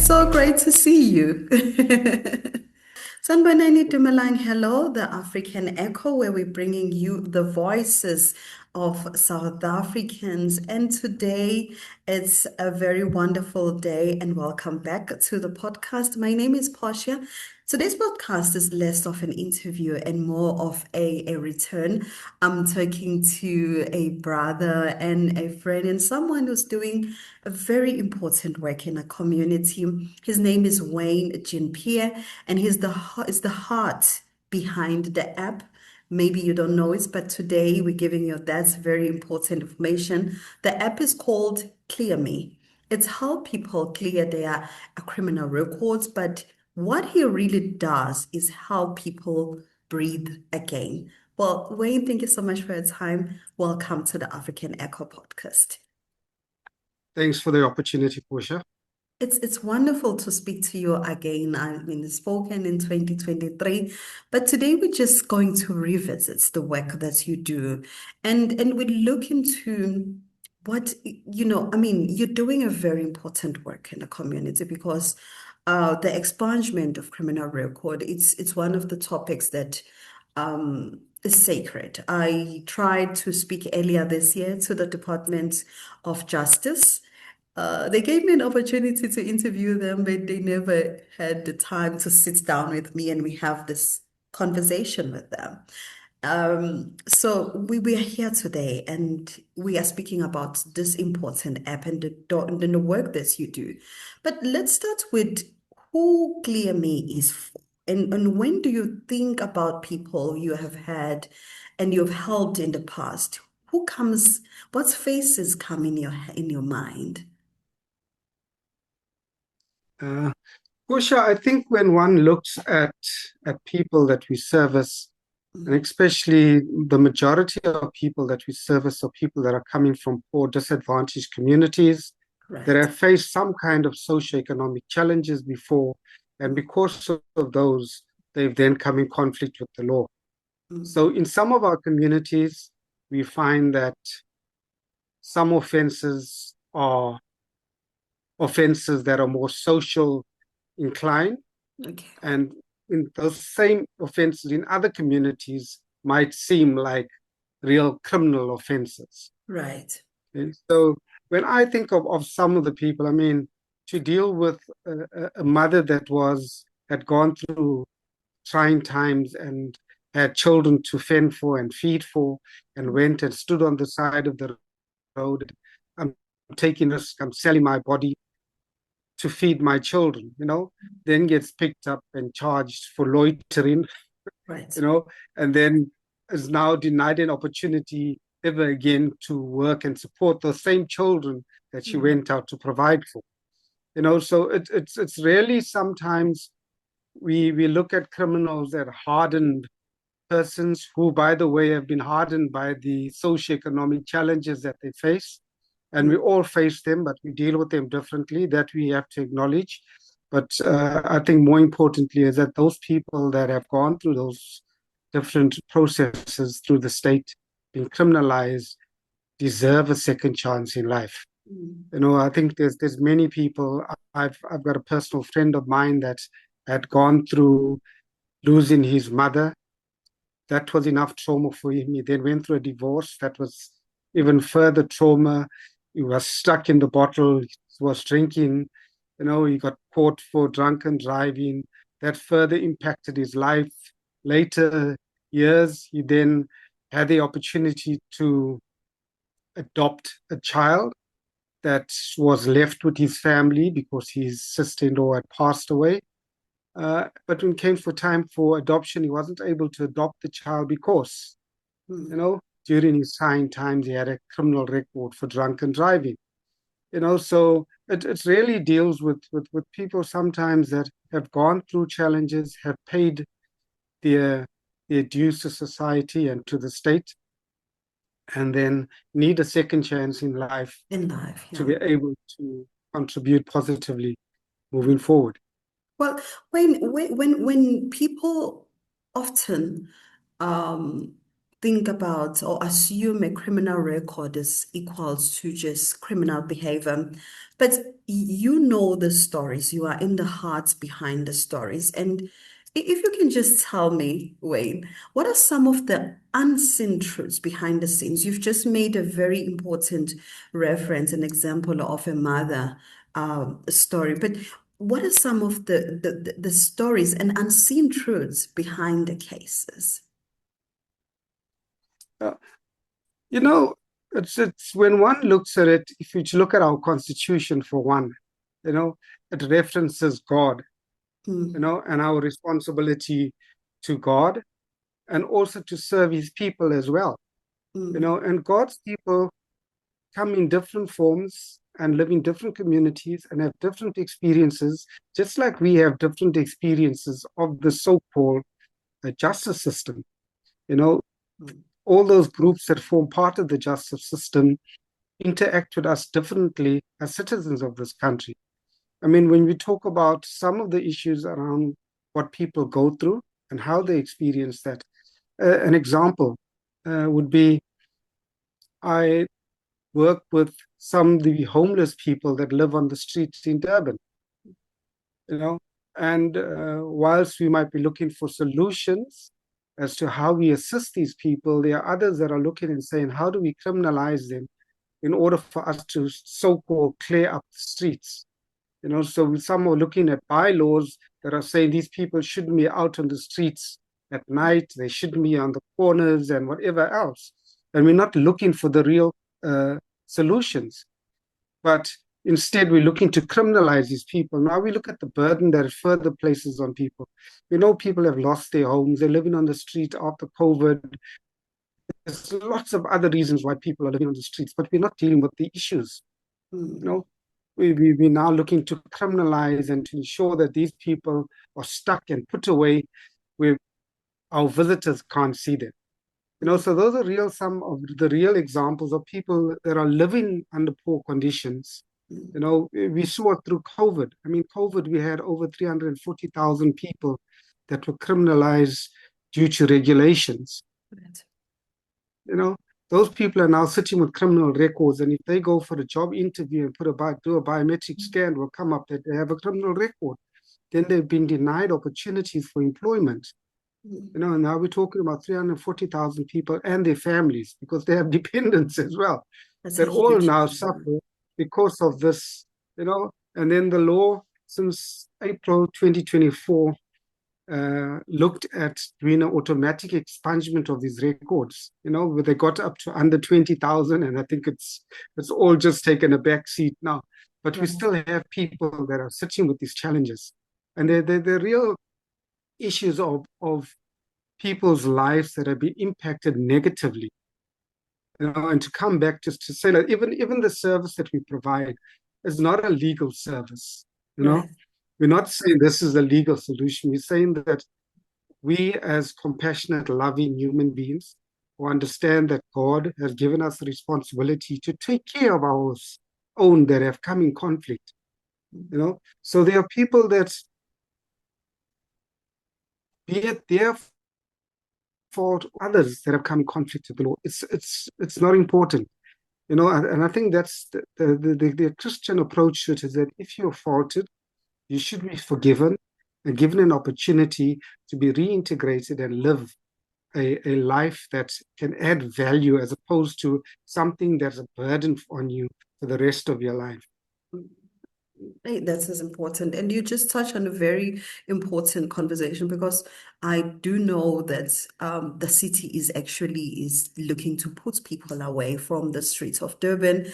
So great to see you. Sanbanani Dumalang, hello, the African Echo, where we're bringing you the voices of South Africans. And today it's a very wonderful day, and welcome back to the podcast. My name is Portia. Today's podcast is less of an interview and more of a return. I'm talking to a brother and a friend and someone who's doing a very important work in a community. His name is Wayne Jean Pierre, and is the heart behind the app. Maybe you don't know it, but today we're giving you that's very important information. The app is called Clear Me. It's how people clear their criminal records, but what he really does is how people breathe again. Well, Wayne, thank you so much for your time. Welcome to the African Echo podcast. Thanks for the opportunity, Portia. It's wonderful to speak to you again. I mean, spoken in 2023, but today we're just going to revisit the work that you do, and we look into what I mean, you're doing a very important work in the community because the expungement of criminal record, it's one of the topics that is sacred. I tried to speak earlier this year to the Department of Justice. They gave me an opportunity to interview them, but they never had the time to sit down with me and we have this conversation with them. So we are here today and we are speaking about this important app and the work that you do. But let's start with who ClearMe is for. And when do you think about people you have had and you've helped in the past? What faces come in your mind? Uh, Portia, I think when one looks at people that we service, and especially the majority of people that we service are people that are coming from poor, disadvantaged communities that Right. have faced some kind of socioeconomic challenges before, and because of those, they've then come in conflict with the law. Mm. So in some of our communities, we find that some offenses are offenses that are more social inclined, Okay. and in those same offenses in other communities might seem like real criminal offenses. Right. And so when I think of some of the people, I mean, to deal with a mother that had gone through trying times and had children to fend for and feed for, and went and stood on the side of the road. I'm taking this, I'm selling my body to feed my children, then gets picked up and charged for loitering, Right. and then is now denied an opportunity ever again to work and support those same children that she Mm. went out to provide for. So it's really sometimes we look at criminals that hardened persons who, by the way, have been hardened by the socioeconomic challenges that they face. And we Mm. all face them, but we deal with them differently. That we have to acknowledge. But I think more importantly is that those people that have gone through those different processes through the state, being criminalized, deserve a second chance in life. Mm. I think there's many people. I've got a personal friend of mine that had gone through losing his mother. That was enough trauma for him. He then went through a divorce. That was even further trauma. He was stuck in the bottle. He was drinking. He got caught for drunken driving. That further impacted his life. Later years, he then had the opportunity to adopt a child that was left with his family because his sister-in-law had passed away. But when it came for time for adoption, he wasn't able to adopt the child because, Mm. during his trying times, he had a criminal record for drunken driving. So it really deals with people sometimes that have gone through challenges, have paid their dues to society and to the state, and then need a second chance in life In life, to yeah. be able to contribute positively moving forward. Well, when people often um think about or assume a criminal record is equals to just criminal behavior. But you know the stories, you are in the hearts behind the stories. And if you can just tell me, Wayne, what are some of the unseen truths behind the scenes? You've just made a very important reference, an example of a mother story. But what are some of the stories and unseen truths behind the cases? Uh, you know, it's when one looks at it, if you look at our constitution for one, you know, it references God, Mm, and our responsibility to God and also to serve his people as well, mm, and God's people come in different forms and live in different communities and have different experiences, just like we have different experiences of the so-called justice system. You know, mm, all those groups that form part of the justice system interact with us differently as citizens of this country. I mean, when we talk about some of the issues around what people go through and how they experience that, an example would be I work with some of the homeless people that live on the streets in Durban, you know, and whilst we might be looking for solutions as to how we assist these people, there are others that are looking and saying, how do we criminalize them in order for us to so-called clear up the streets? So some are looking at bylaws that are saying these people shouldn't be out on the streets at night, they shouldn't be on the corners and whatever else. And we're not looking for the real solutions, but instead we're looking to criminalize these people. Now we look at the burden that it further places on people. We know people have lost their homes, they're living on the street after COVID. There's lots of other reasons why people are living on the streets, but we're not dealing with the issues. You mm. know, we're now looking to criminalize and to ensure that these people are stuck and put away where our visitors can't see them. Mm, So those are some of the real examples of people that are living under poor conditions. mm. We saw it through COVID. I mean, COVID, we had over 340,000 people that were criminalized due to regulations. Right. You know, those people are now sitting with criminal records, and if they go for a job interview and do a biometric scan, will come up that they have a criminal record. Then they've been denied opportunities for employment. Mm. And now we're talking about 340,000 people and their families because they have dependents as well That's a that all huge now number. suffer because of this. And then the law since April 2024 looked at doing an automatic expungement of these records, where they got up to under 20,000. And I think it's all just taken a back seat now. But we Right. still have people that are sitting with these challenges. And they're real issues of people's lives that have been impacted negatively. And to come back just to say that even the service that we provide is not a legal service. You know, Right. we're not saying this is a legal solution. We're saying that we, as compassionate, loving human beings, who understand that God has given us the responsibility to take care of our own that have come in conflict. So there are people that, be it their fault, others that have come in conflict with the law. It's not important. And I think that's the Christian approach to it, is that if you're faulted, you should be forgiven and given an opportunity to be reintegrated and live a life that can add value as opposed to something that's a burden on you for the rest of your life. Hey, that is important. And you just touched on a very important conversation because I do know that the city is looking to put people away from the streets of Durban.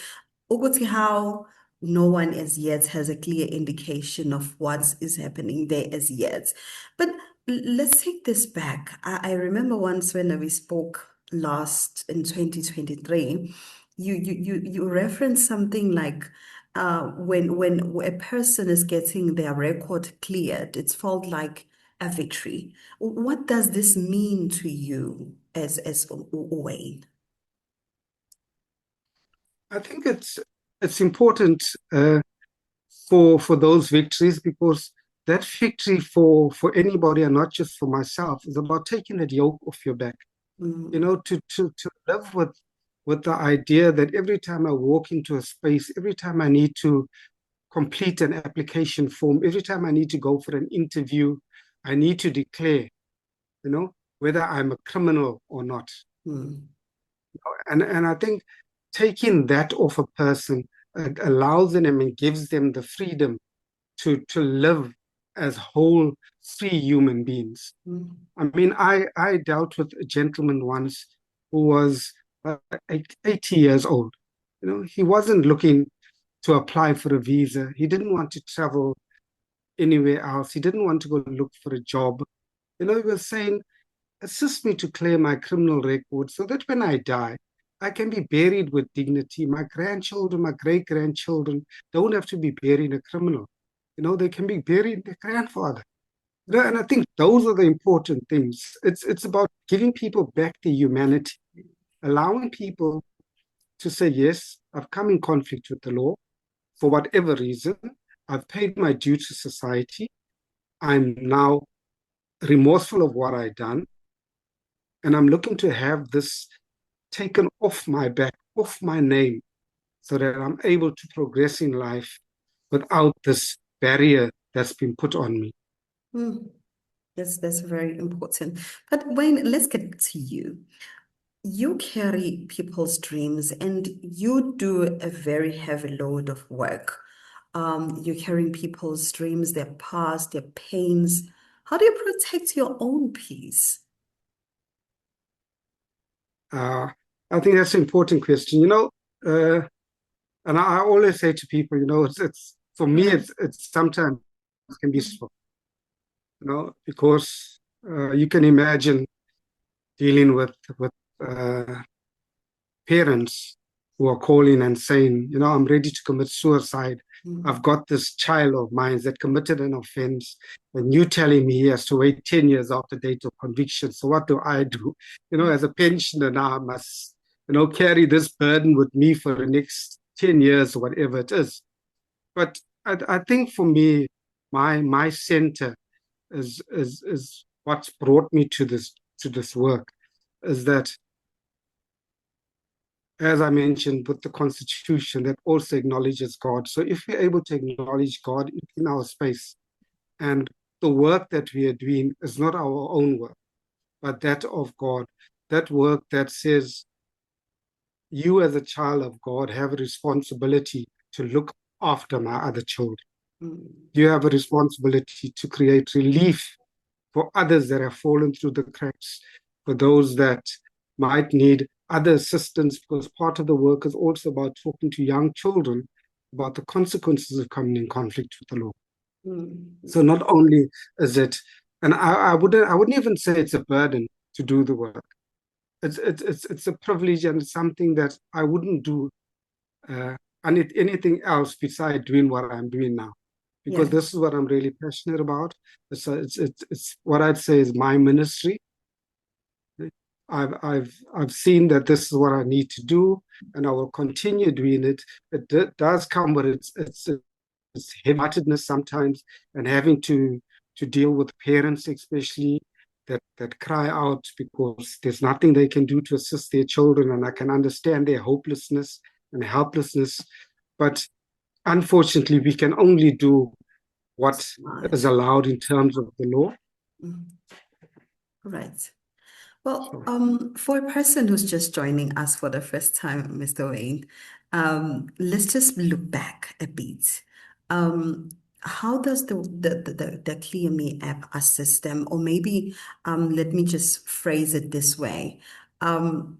Ukuthi how no one as yet has a clear indication of what is happening there as yet. But let's take this back. I remember once when we spoke last in 2023, you referenced something like when a person is getting their record cleared, it's felt like a victory. What does this mean to you as Wayne? I think it's important for those victories, because that victory for anybody and not just for myself is about taking that yoke off your back. Mm, to live with the idea that every time I walk into a space, every time I need to complete an application form, every time I need to go for an interview, I need to declare, whether I'm a criminal or not. mm, And I think taking that off a person allows them and gives them the freedom to live as whole, free human beings. mm, I mean, I dealt with a gentleman once who was 80 years old. He wasn't looking to apply for a visa. He didn't want to travel anywhere else. He didn't want to go look for a job. He was saying, assist me to clear my criminal record so that when I die, I can be buried with dignity. My grandchildren, my great grandchildren don't have to be burying a criminal. They can be burying their grandfather. And I think those are the important things. It's about giving people back their humanity, allowing people to say, yes, I've come in conflict with the law for whatever reason. I've paid my due to society. I'm now remorseful of what I've done. And I'm looking to have this taken off my back, off my name, so that I'm able to progress in life without this barrier that's been put on me. mm. That's very important. But Wayne, let's get to you. You carry people's dreams and you do a very heavy load of work. You're carrying people's dreams, their past, their pains. How do you protect your own peace? Uh, I think that's an important question. And I always say to people, it's for me, it's sometimes it can be stressful, because you can imagine dealing with uh, parents who are calling and saying, I'm ready to commit suicide. I've Mm, got this child of mine that committed an offense, and you telling me he has to wait 10 years after date of conviction. So what do I do? As a pensioner now, I must, carry this burden with me for the next 10 years or whatever it is. But I think for me, my center is what's brought me to this work, is that, as I mentioned, with the Constitution that also acknowledges God. So if we're able to acknowledge God in our space, and the work that we are doing is not our own work, but that of God, that work that says you as a child of God have a responsibility to look after my other children. mm. You have a responsibility to create relief for others that have fallen through the cracks, for those that might need other assistance, because part of the work is also about talking to young children about the consequences of coming in conflict with the law. Mm. So not only is it, and I wouldn't even say it's a burden to do the work. It's a privilege, and it's something that I wouldn't do uh, anything else beside doing what I'm doing now, because Yeah. this is what I'm really passionate about. It's what I'd say is my ministry. I've seen that this is what I need to do, and I will continue doing it. It does come with its heavy-heartedness sometimes, and having to deal with parents, especially that cry out because there's nothing they can do to assist their children, and I can understand their hopelessness and helplessness. But unfortunately, we can only do what That's is much. allowed in terms of the law. Mm. Right. Well, So, for a person who's just joining us for the first time, Mr. Wayne, let's just look back a bit. Um, how does the Clear Me app assist them? Or maybe let me just phrase it this way. Um,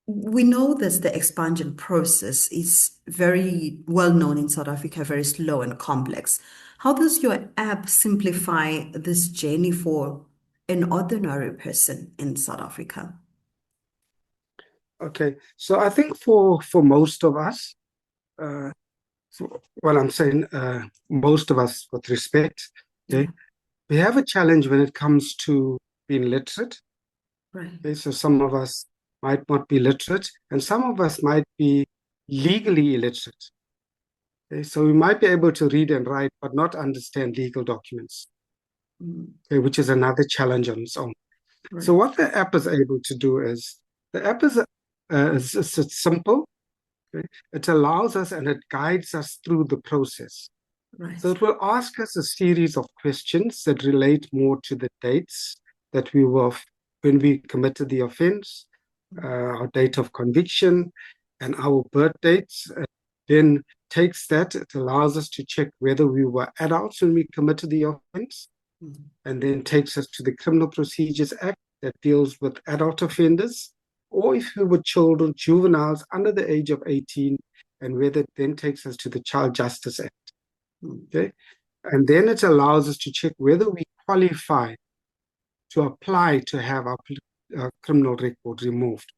we know that the expungement process is very well known in South Africa, very slow and complex. How does your app simplify this journey for an ordinary person in South Africa? okay, so I think for most of us, uh, well, I'm saying most of us with respect, okay, Yeah, we have a challenge when it comes to being literate. right. Okay, so some of us might not be literate, and some of us might be legally illiterate. Okay, so we might be able to read and write, but not understand legal documents, Mm, okay, which is another challenge on its own. So Right. what the app is able to do is the app is simple. Okay? It allows us and it guides us through the process. So Right. it will ask us a series of questions that relate more to the dates that we were when we committed the offense, our date of conviction, and our birth dates. Then takes that, it allows us to check whether we were adults when we committed the offense, Mm. and then takes us to the Criminal Procedures Act that deals with adult offenders, or if we were children, juveniles under the age of 18, and whether it then takes us to the Child Justice Act. Mm. Okay. And then it allows us to check whether we qualify to apply to have our criminal record removed.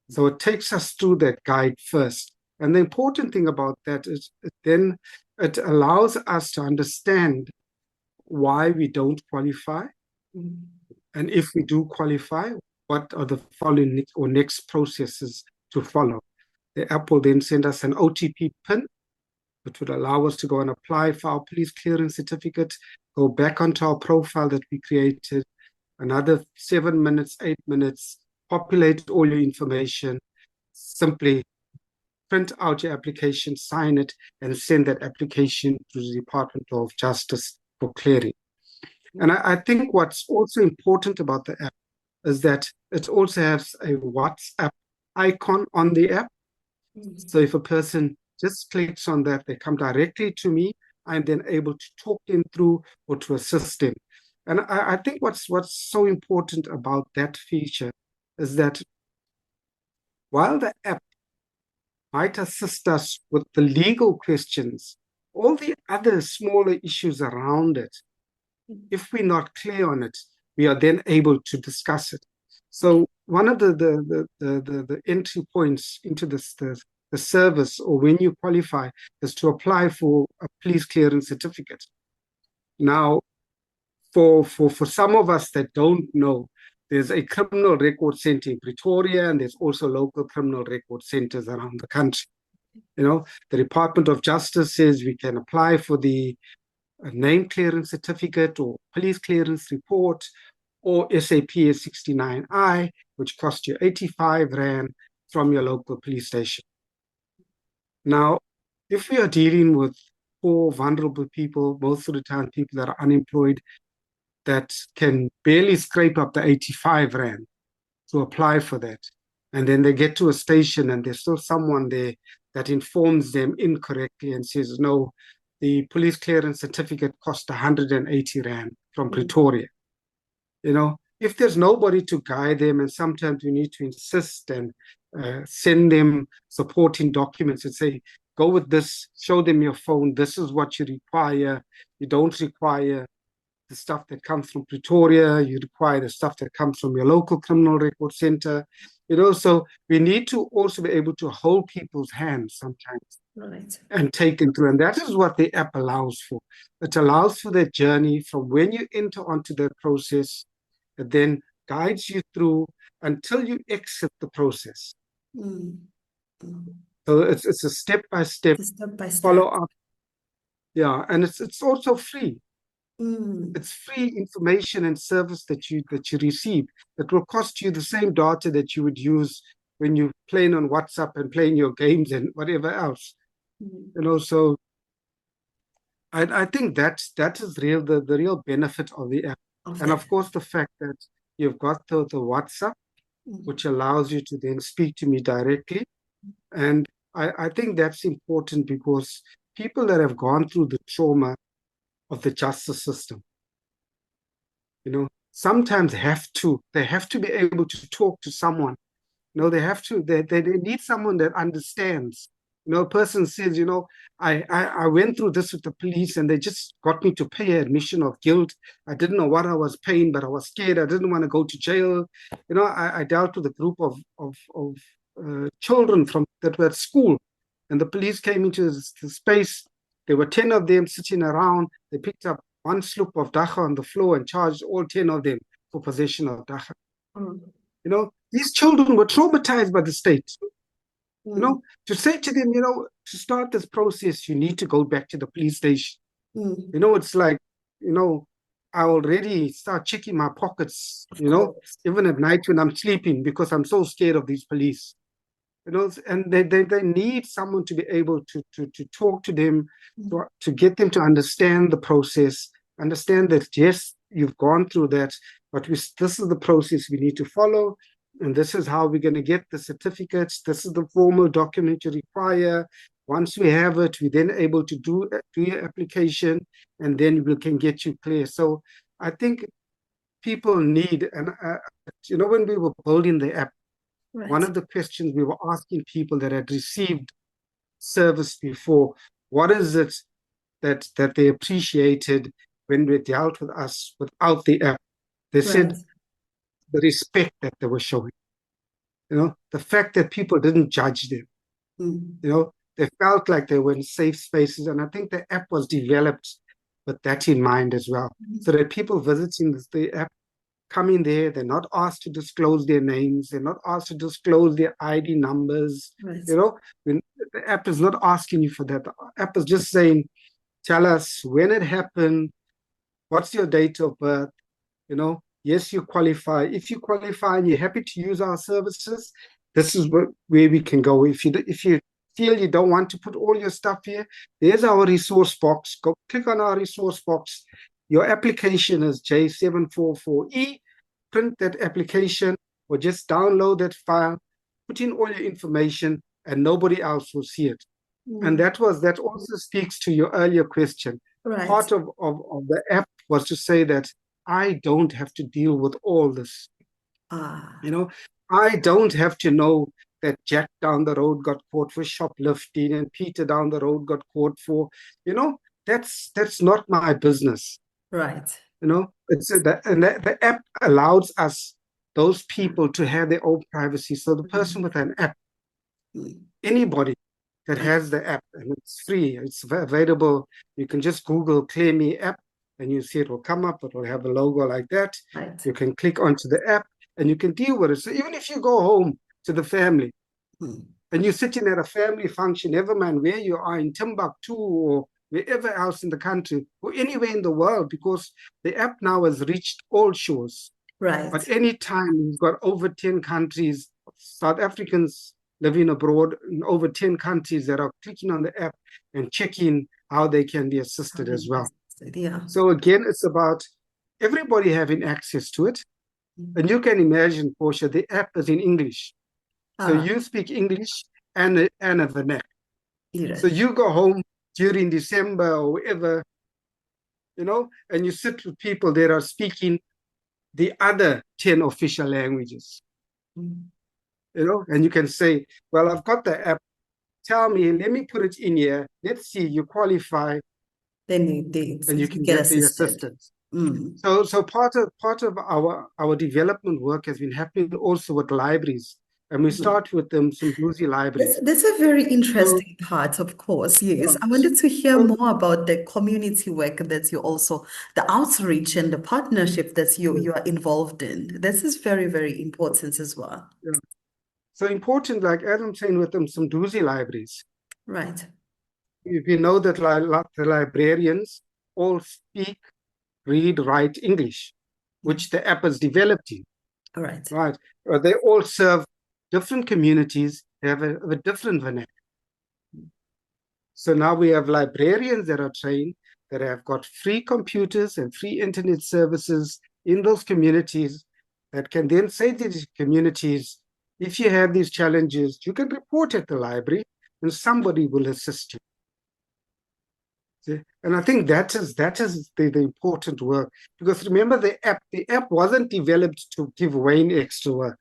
So it takes us through that guide first. And the important thing about that is then it allows us to understand why we don't qualify. Mm. And if we do qualify, what are the following or next processes to follow? The app will then send us an OTP PIN, which would allow us to go and apply for our police clearance certificate, go back onto our profile that we created, another 7 minutes, 8 minutes, populate all your information, simply print out your application, sign it, and send that application to the Department of Justice for clearing. And I think what's also important about the app is that it also has a WhatsApp icon on the app. Mm. So if a person just clicks on that, they come directly to me. I'm then able to talk them through or to assist them. And I think what's so important about that feature is that while the app might assist us with the legal questions, all the other smaller issues around it, if we're not clear on it, we are then able to discuss it. So one of the entry points into the service or when you qualify is to apply for a police clearance certificate. Now, for some of us that don't know, there's a criminal record center in Pretoria, and there's also local criminal record centers around the country. You know, the Department of Justice says we can apply for the name clearance certificate or police clearance report or SAPS 69I, which costs you 85 Rand from your local police station. Now, if we are dealing with poor, vulnerable people, most of the time people that are unemployed, that can barely scrape up the 85 Rand to apply for that. And then they get to a station and there's still someone there that informs them incorrectly and says, no, the police clearance certificate cost 180 Rand from Mm. Pretoria. You know, if there's nobody to guide them, and sometimes we need to insist and send them supporting documents and say, go with this, show them your phone, this is what you require. You don't require the stuff that comes from Pretoria, you require the stuff that comes from your local criminal record center. You know, so we need to also be able to hold people's hands sometimes Right. and take them through. And that is what the app allows for. It allows for that journey from when you enter onto the process, it then guides you through until you exit the process. Mm. Mm. So it's a step-by-step The step by step. follow-up. Yeah, and it's also free. Mm. It's free information and service that you receive that will cost you the same data that you would use when you're playing on WhatsApp and playing your games and whatever else. Mm. You know, so I think that is the real benefit of the app. Of And that. of course the fact that you've got the WhatsApp, Mm. which allows you to then speak to me directly. And I think that's important because people that have gone through the trauma of the justice system, you know, sometimes they have to be able to talk to someone. You know, they need someone that understands. You know, a person says, you know, I went through this with the police and they just got me to pay an admission of guilt. I didn't know what I was paying, but I was scared. I didn't want to go to jail. You know, I dealt with a group of children from that were at school, and the police came into the space. There were 10 of them sitting around. They picked up one sloop of dacha on the floor and charged all 10 of them for possession of dacha. Mm. You know, these children were traumatized by the state. You Mm. know, to say to them, you know, to start this process, you need to go back to the police station. Mm. You know, it's like, you know, I already start checking my pockets, Of course. even at night when I'm sleeping because I'm so scared of these police. And they need someone to be able to talk to them, Mm. to get them to understand the process, understand that, yes, you've gone through that, but this is the process we need to follow, and this is how we're going to get the certificates. This is the formal document you require. Once we have it, we're then able to do your application, and then we can get you clear. So I think people need, and when we were building the app, one Right. of the questions we were asking people that had received service before, what is it that they appreciated when they dealt with us without the app? They Right. said the respect that they were showing, the fact that people didn't judge them, Mm. they felt like they were in safe spaces. And I think the app was developed with that in mind as well. So that people visiting the app come in there, they're not asked to disclose their names, they're not asked to disclose their ID numbers. Right. When the app is not asking you for that. The app is just saying, tell us when it happened, what's your date of birth, yes, you qualify. If you qualify and you're happy to use our services, this is where we can go. If you feel you don't want to put all your stuff here, there's our resource box. Go click on our resource box. Your application is J744E. Print that application or just download that file, put in all your information, and nobody else will see it. And Mm. that also speaks to your earlier question. Right. Part of the app was to say that I don't have to deal with all this. Ah. I don't have to know that Jack down the road got caught for shoplifting and Peter down the road got caught for, that's not my business. Right. The app allows us, those people, to have their own privacy. So the person with an app, Mm. anybody that Right. has the app, and it's free, it's available. You can just Google Clear Me app and you see it will come up. It will have a logo like that. Right. You can click onto the app and you can deal with it. So even if you go home to the family Mm. and you're sitting at a family function, never mind where you are, in Timbuktu or wherever else in the country or anywhere in the world, because the app now has reached all shores. But Right. anytime you've got over 10 countries, South Africans living abroad in over 10 countries that are clicking on the app and checking how they can be assisted as well. Yeah. So again, it's about everybody having access to it. Mm. And you can imagine, Portia, the app is in English. So Ah. you speak English and a vernac. So Right. you go home during December or whatever, and you sit with people that are speaking the other 10 official languages, Mm. and you can say, well, I've got the app. Tell me, let me put it in here. Let's see, you qualify, Then you did. and you You can get get the assisted. assistance. Mm. So part of our development work has been happening also with libraries, and we Mm. start with them some bluesy libraries. That's a very So interesting part, of course. Yes. yeah, I wanted to hear so, more about the community work that you also, the outreach and the partnership that you are involved in. This is very, very important as well. yeah. So important, like Adam saying, with them some doozy libraries. Right. We know that the librarians all speak, read, write English, Mm. which the app is developing. All right. Right. They all serve different communities. They have a different vernacular. So now we have librarians that are trained, that have got free computers and free internet services in those communities, that can then say to these communities, if you have these challenges, you can report at the library and somebody will assist you. See? And I think that is the important work. Because remember, the app wasn't developed to give Wayne extra work.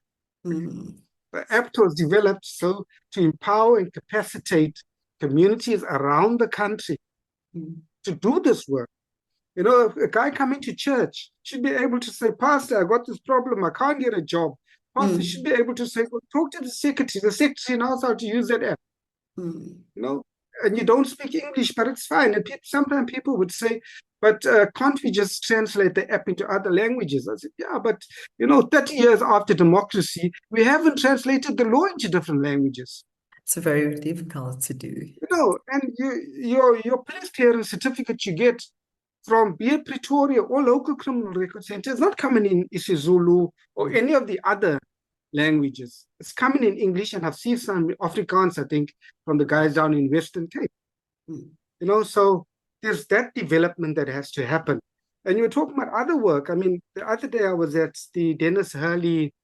Mm. The app was developed so to empower and capacitate communities around the country Mm. to do this work. A guy coming to church should be able to say, Pastor, I got this problem, I can't get a job. Pastor should Mm. be able to say, well, talk to the secretary. The secretary knows how to use that app, Mm. you know, and you don't speak English, but it's fine. And sometimes people would say, but can't we just translate the app into other languages? I said, yeah, but 30 years after democracy, we haven't translated the law into different languages. It's very difficult to do. And your police clearance certificate you get, from be it Pretoria or local criminal record center, it's not coming in isiZulu or any of the other languages. It's coming in English, and I've seen some Afrikaans, I think, from the guys down in Western Cape. So there's that development that has to happen. And you were talking about other work. I mean, the other day I was at the Dennis Hurley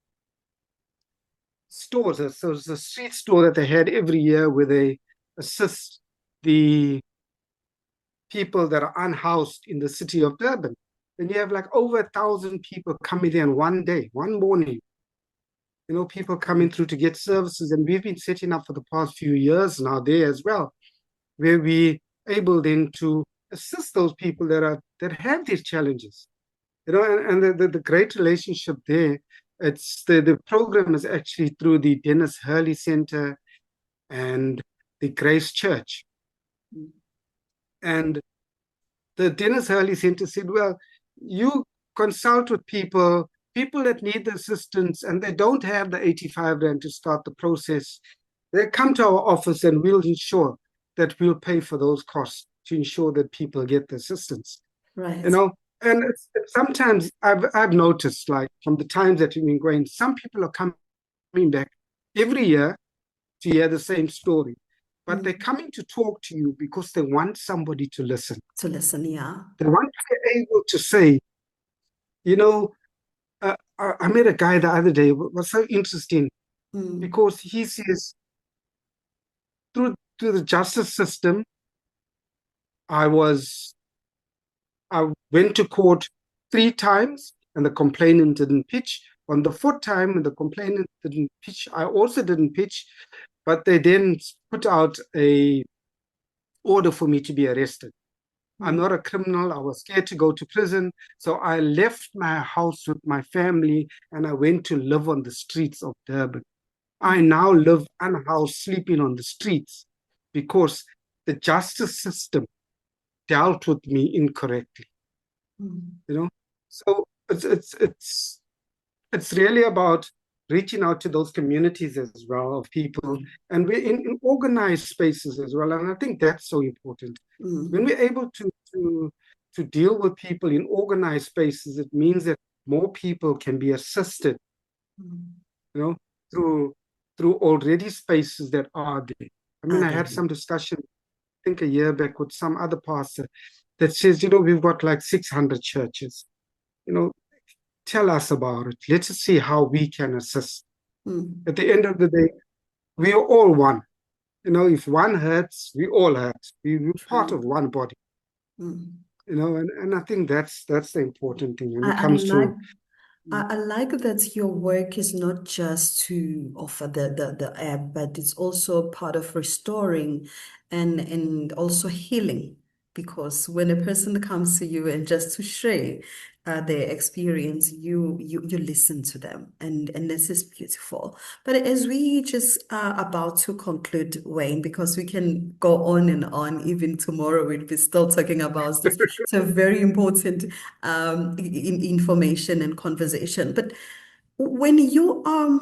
stores. So it's a street store that they had every year where they assist the people that are unhoused in the city of Durban. And you have like over 1,000 people coming there in one day, one morning. People coming through to get services. And we've been setting up for the past few years now there as well, where we able then to assist those people that have these challenges. And the great relationship there, it's the program is actually through the Dennis Hurley Center and the Grace Church. And the Dennis Hurley Center said, well, you consult with people that need the assistance and they don't have the 85 rand to start the process. They come to our office and we'll ensure that we'll pay for those costs to ensure that people get the assistance. Right. And sometimes I've noticed, like from the times that we've been going, some people are coming back every year to hear the same story, but they're coming to talk to you because they want somebody to listen. To listen, yeah. They want to be able to say, I met a guy the other day. It was so interesting because he says, through the justice system, I went to court 3 times and the complainant didn't pitch. On the 4th time, the complainant didn't pitch. I also didn't pitch, but they then put out a order for me to be arrested. I'm not a criminal. I was scared to go to prison. So I left my house with my family and I went to live on the streets of Durban. I now live unhoused, sleeping on the streets because the justice system dealt with me incorrectly. So it's really about reaching out to those communities as well of people, and we're in organized spaces as well. And I think that's so important. When we're able to deal with people in organized spaces, it means that more people can be assisted, through already spaces that are there. I mean, I had some discussion, I think a year back, with some other pastor that says, we've got like 600 churches. Tell us about it. Let's see how we can assist. At the end of the day, we are all one. If one hurts, we all hurt. We're part of one body. And I think that's the important thing when it comes to. I like that your work is not just to offer the app, but it's also part of restoring and also healing. Because when a person comes to you and just to share their experience, you listen to them, and this is beautiful. But as we just are about to conclude, Wayne, because we can go on and on, even tomorrow we'll be still talking about this. It's a very important information and conversation. But when you are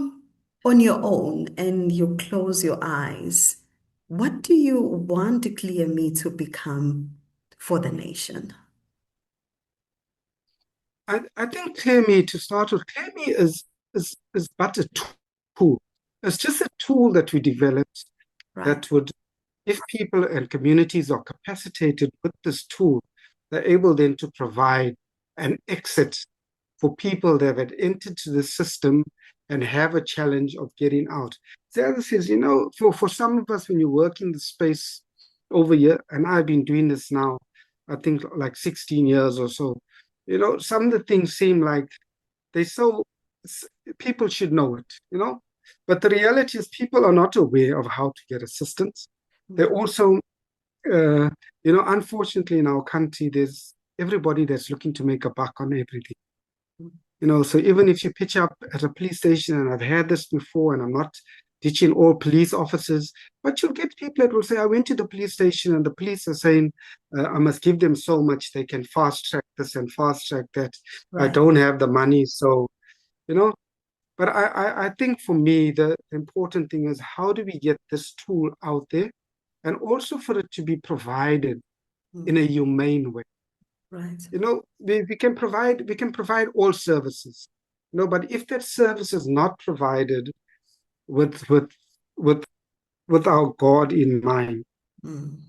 on your own and you close your eyes, what do you want Clear Me to become for the nation? I think Clear Me, to start with, Clear Me is but a tool. It's just a tool that we developed that would, if people and communities are capacitated with this tool, they're able then to provide an exit for people that have entered to the system and have a challenge of getting out. The other thing is, for some of us, when you work in the space over here, and I've been doing this now, I think like 16 years or so, some of the things seem like people should know it, but the reality is people are not aware of how to get assistance. They also, unfortunately in our country, there's everybody that's looking to make a buck on everything. So even if you pitch up at a police station, and I've had this before, and I'm not ditching all police officers, but you'll get people that will say, I went to the police station and the police are saying, I must give them so much, they can fast track this and fast track that. I don't have the money. So, but I think for me, the important thing is, how do we get this tool out there, and also for it to be provided in a humane way? Right. We can provide all services, but if that service is not provided with with with with our God in mind, Mm.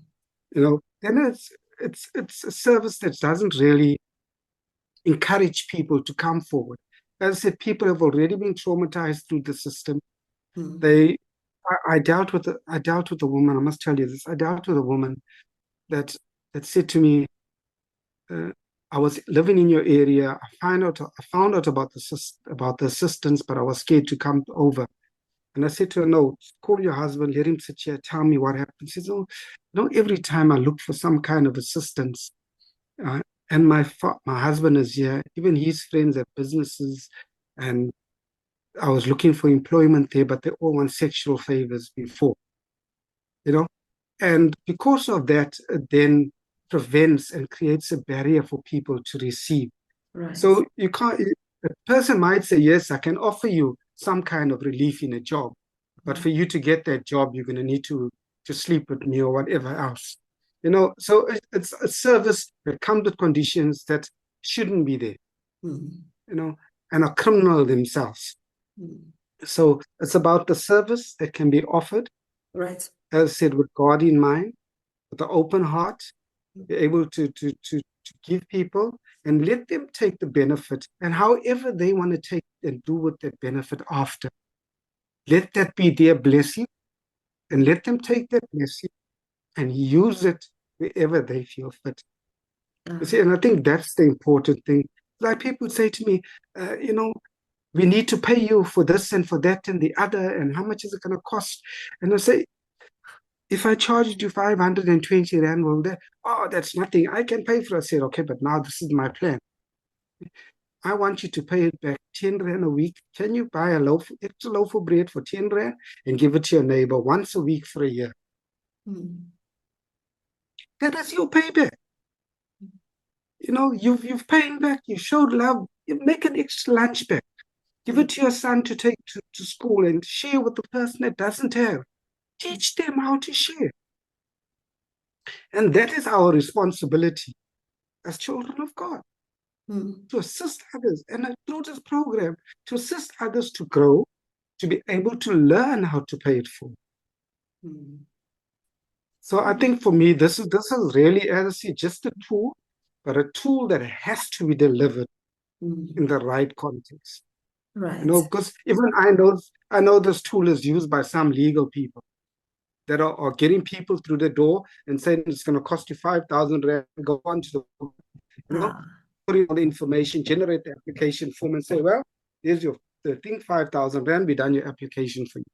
then it's a service that doesn't really encourage people to come forward. As I said, people have already been traumatized through the system. Mm. They, I dealt with a woman. I must tell you this. I dealt with a woman that said to me, uh, "I was living in your area. I found out about the assistance, but I was scared to come over." And I said to her, "No, call your husband, let him sit here, tell me what happened." She says, "Oh, every time I look for some kind of assistance, uh, and my husband is here, even his friends have businesses, and I was looking for employment there, but they all want sexual favors before, you know, and because of that, then prevents and creates a barrier for people to receive. Right. So you can't. A person might say, "Yes, I can offer you some kind of relief in a job, but Mm. for you to get that job, you're going to need to sleep with me or whatever else." So it's a service that comes with conditions that shouldn't be there, Mm. you know, and are criminal themselves. Mm. So it's about the service that can be offered, Right. as I said, with God in mind, with an open heart, be able to give people and let them take the benefit, and however they want to take and do with that benefit after. Let that be their blessing, and let them take that blessing and use it wherever they feel fit. You see, Ah. and I think that's the important thing. Like people say to me, we need to pay you for this and for that and the other, and how much is it going to cost? And I say, if I charged you 520 Rand, well, that's nothing. I can pay for it. I said, okay, but now this is my plan. I want you to pay it back 10 Rand a week. Can you buy extra loaf of bread for 10 Rand and give it to your neighbor once a week for a year? Mm. That is your payback. You've paid back, you showed love, you make an extra lunch back. Give Mm. it to your son to take to school and share with the person that doesn't have. Teach them how to share. And that is our responsibility as children of God, Mm. to assist others. And through this program, to assist others to grow, to be able to learn how to pay it forward. Mm. So I think for me, this is really, as I say, just a tool, but a tool that has to be delivered in Mm. the right context. Right. Because even I know this tool is used by some legal people that are getting people through the door and saying it's going to cost you 5,000 Rand, go on to you know, Ah. put in all the information, generate the application form and say, well, here's the thing, 5,000 Rand, we done your application for you.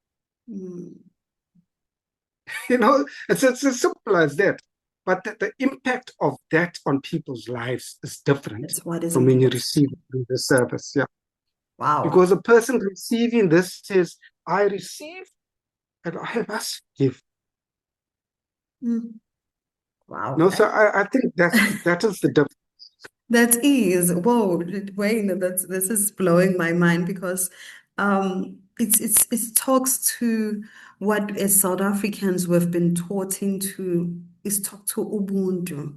Mm. It's as simple as that. But the impact of that on people's lives is different That's what is from when you important. receive it through the service. Yeah. Wow. Because a person receiving this says, I receive and I must give. Mm. Wow. So I think that is the difference. That is, whoa, Wayne, this is blowing my mind because it talks to what as South Africans we've been taught into is talk to Ubuntu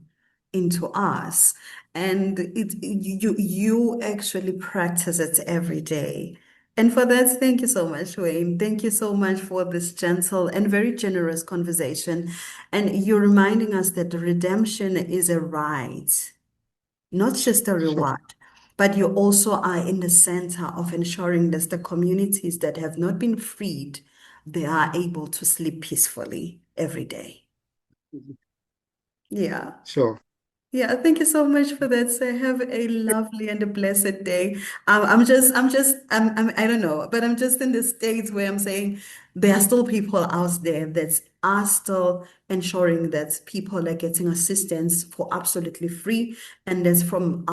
into us. And you actually practice it every day. And for that, thank you so much, Wayne. Thank you so much for this gentle and very generous conversation. And you're reminding us that the redemption is a right, not just a Sure. reward, but you also are in the center of ensuring that the communities that have not been freed, they are able to sleep peacefully every day. Yeah. Sure. Yeah, thank you so much for that. So have a lovely and a blessed day. I don't know, but I'm just in the stage where I'm saying there are still people out there that are still ensuring that people are getting assistance for absolutely free, and that's from